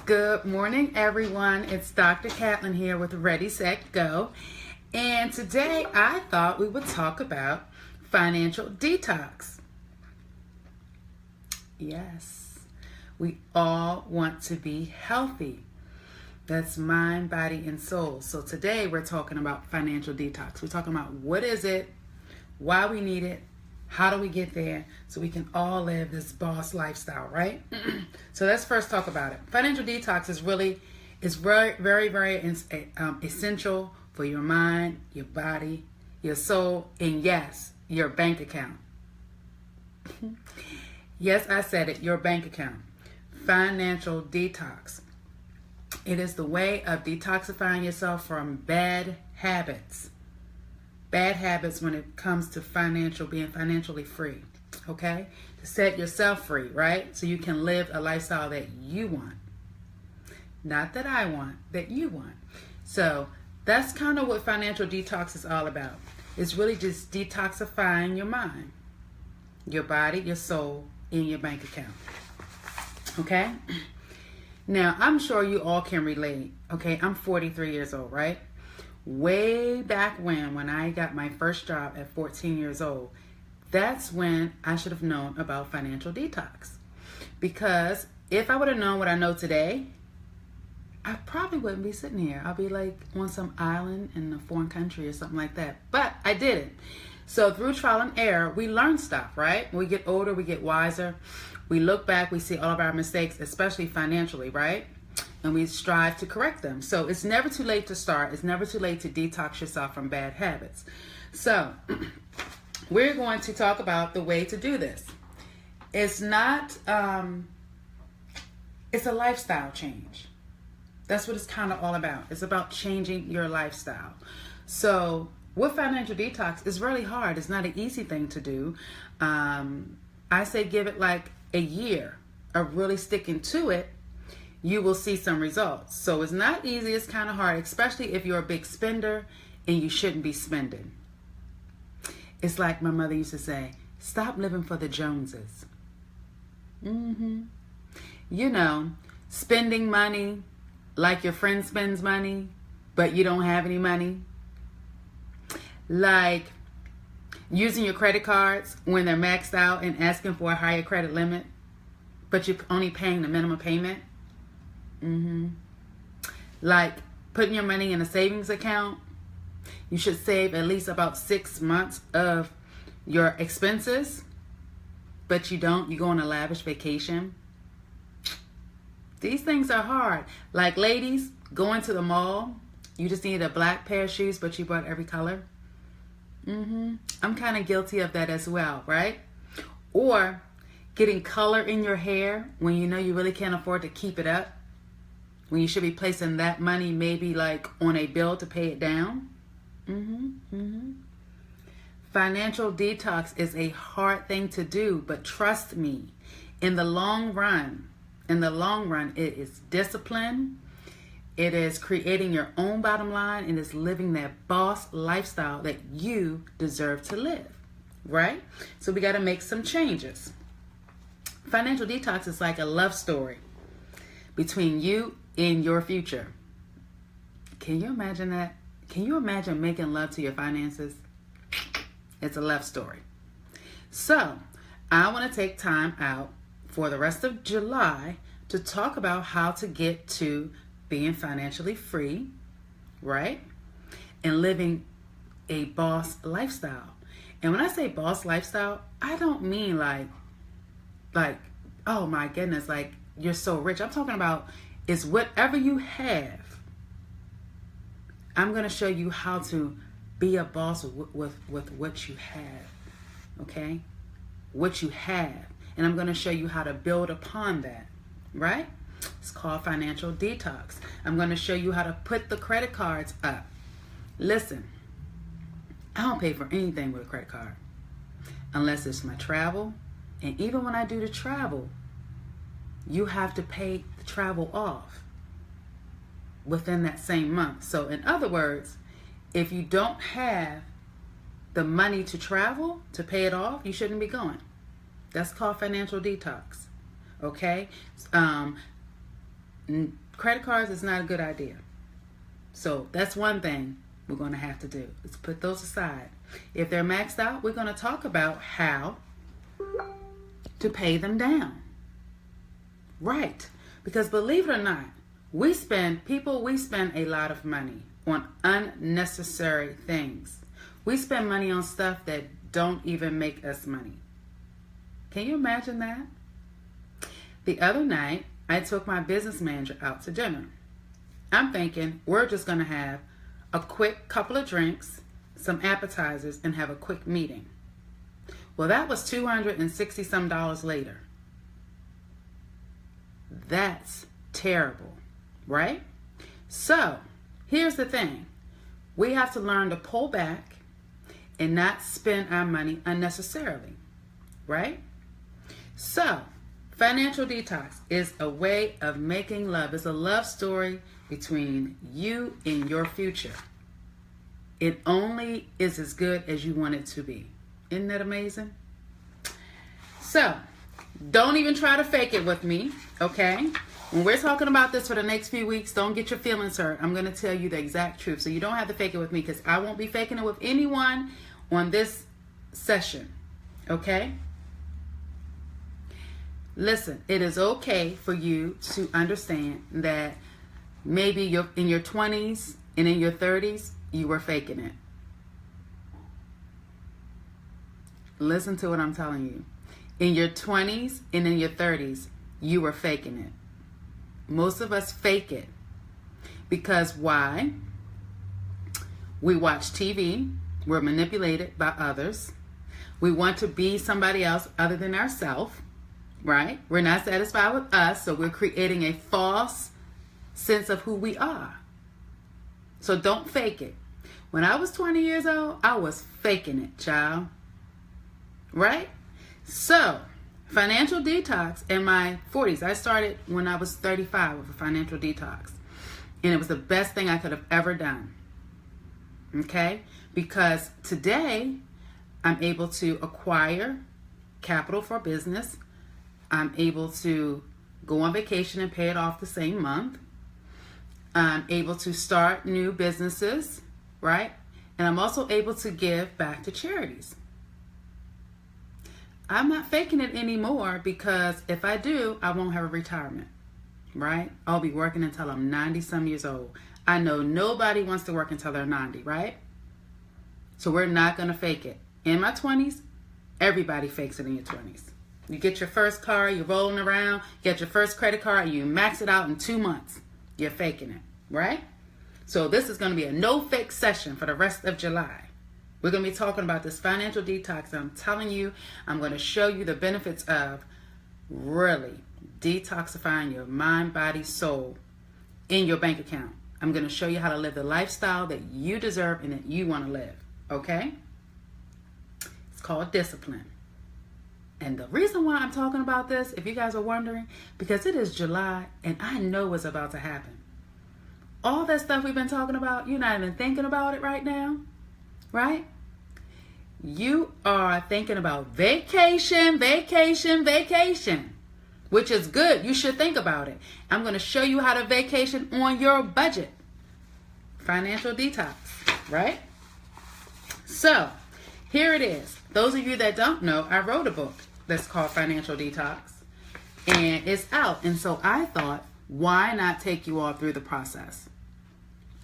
Good morning, everyone. It's Dr. Catlin here with Ready, Set, Go. And today I thought we would talk about financial detox. Yes, we all want to be healthy. That's mind, body, and soul. So today we're talking about financial detox. We're talking about what is it, why we need it, how do we get there so we can all live this boss lifestyle, right? So let's first talk about it. Financial detox is very essential for your mind, your body, your soul, and yes, your bank account. Yes, I said it, your bank account. Financial detox. It is the way of detoxifying yourself from bad habits. Bad habits when it comes to being financially free, okay? To set yourself free, right? So you can live a lifestyle that you want. Not that I want, that you want. So that's kind of what financial detox is all about. It's really just detoxifying your mind, your body, your soul, and your bank account, okay? Now, I'm sure you all can relate, okay? I'm 43 years old, right? Way back when I got my first job at 14 years old, that's when I should have known about financial detox. Because if I would have known what I know today, I probably wouldn't be sitting here. I'll be like on some island in a foreign country or something like that. But I didn't. So through trial and error, we learn stuff, right? When we get older, we get wiser. We look back, we see all of our mistakes, especially financially, right? And we strive to correct them. So it's never too late to start. It's never too late to detox yourself from bad habits. So we're going to talk about the way to do this. It's not, it's a lifestyle change. That's what it's kind of all about. It's about changing your lifestyle. So with financial detox, it's really hard. It's not an easy thing to do. I say give it like a year of really sticking to it. You will see some results. So it's not easy, it's kind of hard, especially if you're a big spender and you shouldn't be spending. It's like my mother used to say, stop living for the Joneses. You know, spending money like your friend spends money, but you don't have any money. Like using your credit cards when they're maxed out and asking for a higher credit limit, but you're only paying the minimum payment. Like putting your money in a savings account. You should save at least about 6 months of your expenses, but you don't. You go on a lavish vacation. These things are hard. Like ladies, going to the mall, you just need a black pair of shoes, but you bought every color. I'm kind of guilty of that as well, right? Or getting color in your hair when you know you really can't afford to keep it up. When you should be placing that money maybe like on a bill to pay it down. Financial detox is a hard thing to do, but trust me, in the long run, it is discipline. It is creating your own bottom line, and it's living that boss lifestyle that you deserve to live, right? So we got to make some changes. Financial detox is like a love story between you and your future. Can you imagine that? Can you imagine making love to your finances? It's a love story. So I want to take time out for the rest of July to talk about how to get to being financially free, right? And living a boss lifestyle. And when I say boss lifestyle, I don't mean like, oh my goodness, like you're so rich. I'm talking about is whatever you have. I'm going to show you how to be a boss with what you have, okay? What you have. And I'm going to show you how to build upon that, right? It's called financial detox. I'm going to show you how to put the credit cards up. Listen, I don't pay for anything with a credit card unless it's my travel. And even when I do the travel, you have to pay the travel off within that same month. So in other words, if you don't have the money to travel, to pay it off, you shouldn't be going. That's called financial detox. Okay? Credit cards is not a good idea. So that's one thing we're going to have to do, is put those aside. If they're maxed out, we're going to talk about how to pay them down. Right. Because believe it or not, we spend a lot of money on unnecessary things. We spend money on stuff that don't even make us money. Can you imagine that? The other night, I took my business manager out to dinner. I'm thinking we're just going to have a quick couple of drinks, some appetizers, and have a quick meeting. Well, that was $260 some later. That's terrible, right? So, here's the thing. We have to learn to pull back and not spend our money unnecessarily, right? So, financial detox is a way of making love. It's a love story between you and your future. It only is as good as you want it to be. Isn't that amazing? So, don't even try to fake it with me, okay? When we're talking about this for the next few weeks, don't get your feelings hurt. I'm going to tell you the exact truth. So you don't have to fake it with me, because I won't be faking it with anyone on this session, okay? Listen, it is okay for you to understand that maybe you're in your 20s and in your 30s, you were faking it. Listen to what I'm telling you. In your 20s and in your 30s, you were faking it. Most of us fake it. Because why? We watch TV. We're manipulated by others. We want to be somebody else other than ourselves, right? We're not satisfied with us, so we're creating a false sense of who we are. So don't fake it. When I was 20 years old, I was faking it, child. Right? So, financial detox in my 40s. I started when I was 35 with a financial detox. And it was the best thing I could have ever done. Okay? Because today, I'm able to acquire capital for business. I'm able to go on vacation and pay it off the same month. I'm able to start new businesses, right? And I'm also able to give back to charities. I'm not faking it anymore, because if I do, I won't have a retirement, right? I'll be working until I'm 90 some years old. I know nobody wants to work until they're 90, right? So we're not going to fake it. In my 20s, everybody fakes it in your 20s. You get your first car, you're rolling around, get your first credit card, and you max it out in 2 months. You're faking it, right? So this is going to be a no fake session for the rest of July. We're going to be talking about this financial detox. I'm telling you, I'm going to show you the benefits of really detoxifying your mind, body, soul in your bank account. I'm going to show you how to live the lifestyle that you deserve and that you want to live, okay? It's called discipline. And the reason why I'm talking about this, if you guys are wondering, because it is July and I know what's about to happen. All that stuff we've been talking about, you're not even thinking about it right now, right? You are thinking about vacation, which is good. You should think about it. I'm going to show you how to vacation on your budget. Financial detox, right? So, here it is. Those of you that don't know, I wrote a book that's called Financial Detox, and it's out. And so I thought, why not take you all through the process?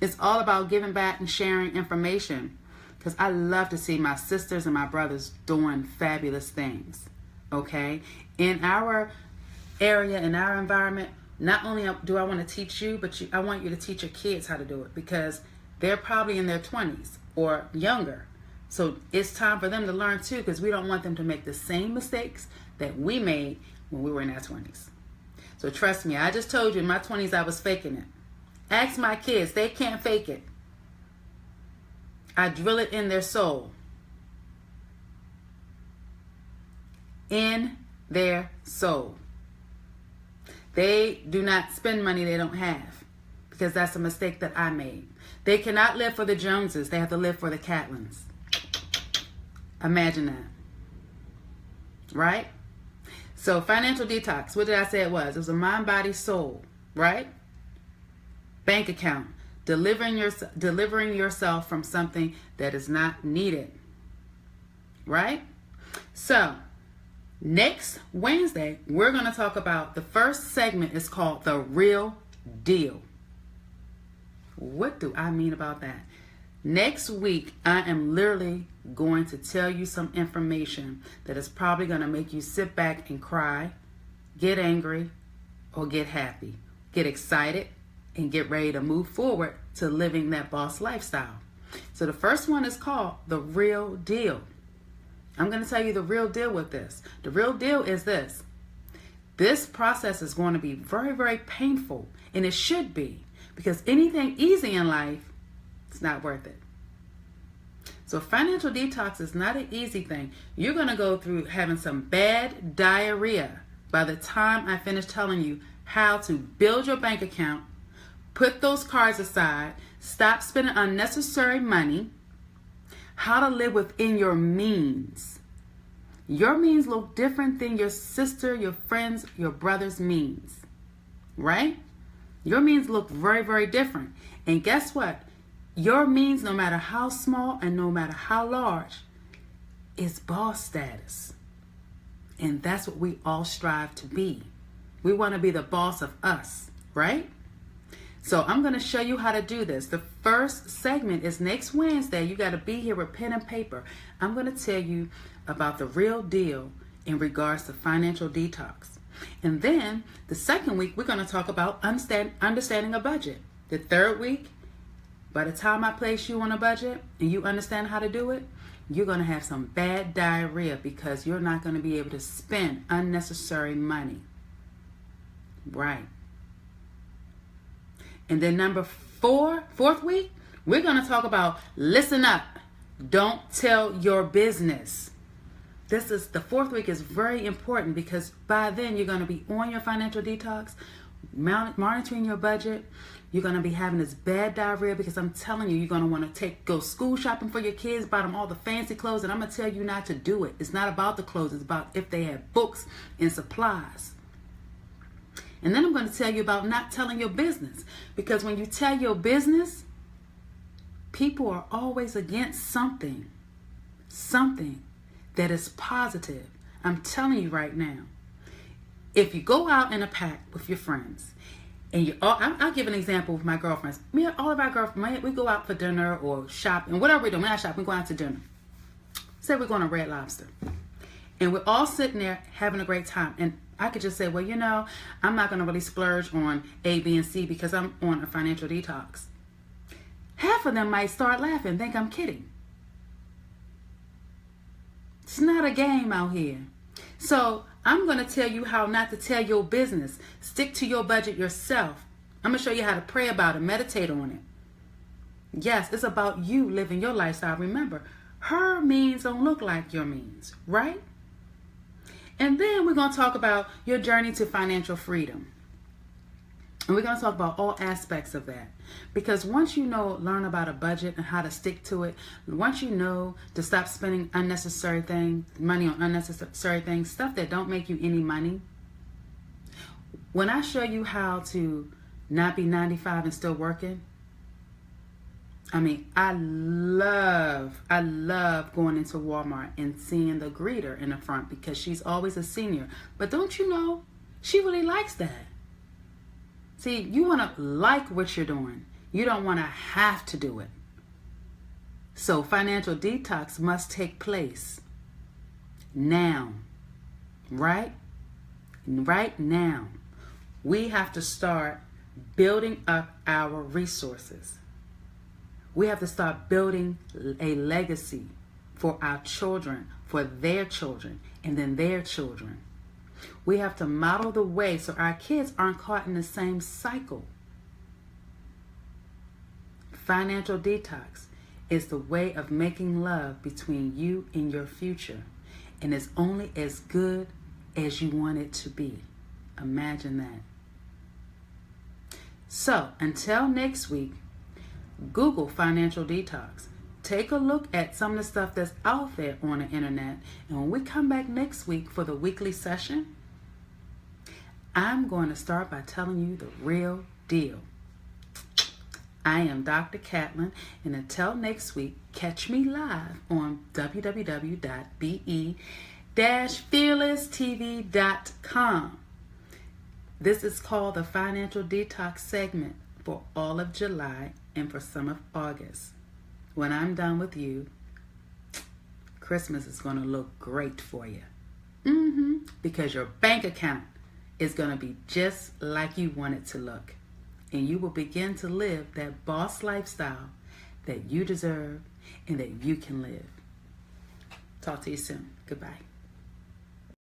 It's all about giving back and sharing information, because I love to see my sisters and my brothers doing fabulous things, okay? In our area, in our environment, not only do I want to teach you, but I want you to teach your kids how to do it, because they're probably in their 20s or younger. So it's time for them to learn too, because we don't want them to make the same mistakes that we made when we were in our 20s. So trust me, I just told you in my 20s I was faking it. Ask my kids, they can't fake it. I drill it in their soul. In their soul. They do not spend money they don't have, because that's a mistake that I made. They cannot live for the Joneses. They have to live for the Catlins. Imagine that. Right? So financial detox, what did I say it was? It was a mind, body, soul. right? Bank account, delivering yourself from something that is not needed, right? So next Wednesday, we're going to talk about, the first segment is called The Real Deal. What do I mean about that? Next week, I am literally going to tell you some information that is probably going to make you sit back and cry, get angry, or get happy, get excited, and get ready to move forward to living that boss lifestyle. So the first one is called The Real Deal. I'm going to tell you the real deal with this. The real deal is this. This process is going to be very, very painful, and it should be, because anything easy in life, it's not worth it. So financial detox is not an easy thing. You're going to go through having some bad diarrhea by the time I finish telling you how to build your bank account, put those cards aside, stop spending unnecessary money, how to live within your means. Your means look different than your sister, your friends, your brother's means, right? Your means look very, very different. And guess what? Your means, no matter how small and no matter how large, is boss status. And that's what we all strive to be. We want to be the boss of us, right? So I'm going to show you how to do this. The first segment is next Wednesday. You got to be here with pen and paper. I'm going to tell you about the real deal in regards to financial detox. And then the second week, we're going to talk about understanding a budget. The third week, by the time I place you on a budget and you understand how to do it, you're going to have some bad diarrhea because you're not going to be able to spend unnecessary money. Right. And then fourth week, we're going to talk about listen up. Don't tell your business. The fourth week is very important because by then you're going to be on your financial detox, monitoring your budget. You're going to be having this bad diarrhea because I'm telling you, you're going to want to go school shopping for your kids, buy them all the fancy clothes, and I'm going to tell you not to do it. It's not about the clothes. It's about if they have books and supplies. And then I'm going to tell you about not telling your business, because when you tell your business, people are always against something that is positive. I'm telling you right now, if you go out in a pack with your friends, and I'll give an example with my girlfriends. Me and all of our girlfriends, we go out for dinner or shop, and whatever we're doing, we're not shopping, we go out to dinner. Say we're going to Red Lobster. And we're all sitting there having a great time. And I could just say, well, I'm not going to really splurge on A, B, and C because I'm on a financial detox. Half of them might start laughing, think I'm kidding. It's not a game out here. So I'm going to tell you how not to tell your business. Stick to your budget yourself. I'm going to show you how to pray about it, meditate on it. Yes, it's about you living your lifestyle. Remember, her means don't look like your means, right? And then we're going to talk about your journey to financial freedom. And we're going to talk about all aspects of that. Because once you learn about a budget and how to stick to it, once you know to stop spending money on unnecessary things, stuff that don't make you any money. When I show you how to not be 95 and still working, I love going into Walmart and seeing the greeter in the front because she's always a senior. But don't you know, she really likes that. See, you want to like what you're doing. You don't want to have to do it. So financial detox must take place now, right? Right now. We have to start building up our resources. We have to start building a legacy for our children, for their children, and then their children. We have to model the way so our kids aren't caught in the same cycle. Financial detox is the way of making love between you and your future, and it's only as good as you want it to be. Imagine that. So, until next week, Google financial detox. Take a look at some of the stuff that's out there on the internet. And when we come back next week for the weekly session, I'm going to start by telling you the real deal. I am Dr. Catlin, and until next week, catch me live on www.be-fearlesstv.com. This is called the Financial Detox segment for all of July and for some of August. When I'm done with you, Christmas is going to look great for you. Because your bank account is going to be just like you want it to look. And you will begin to live that boss lifestyle that you deserve and that you can live. Talk to you soon. Goodbye.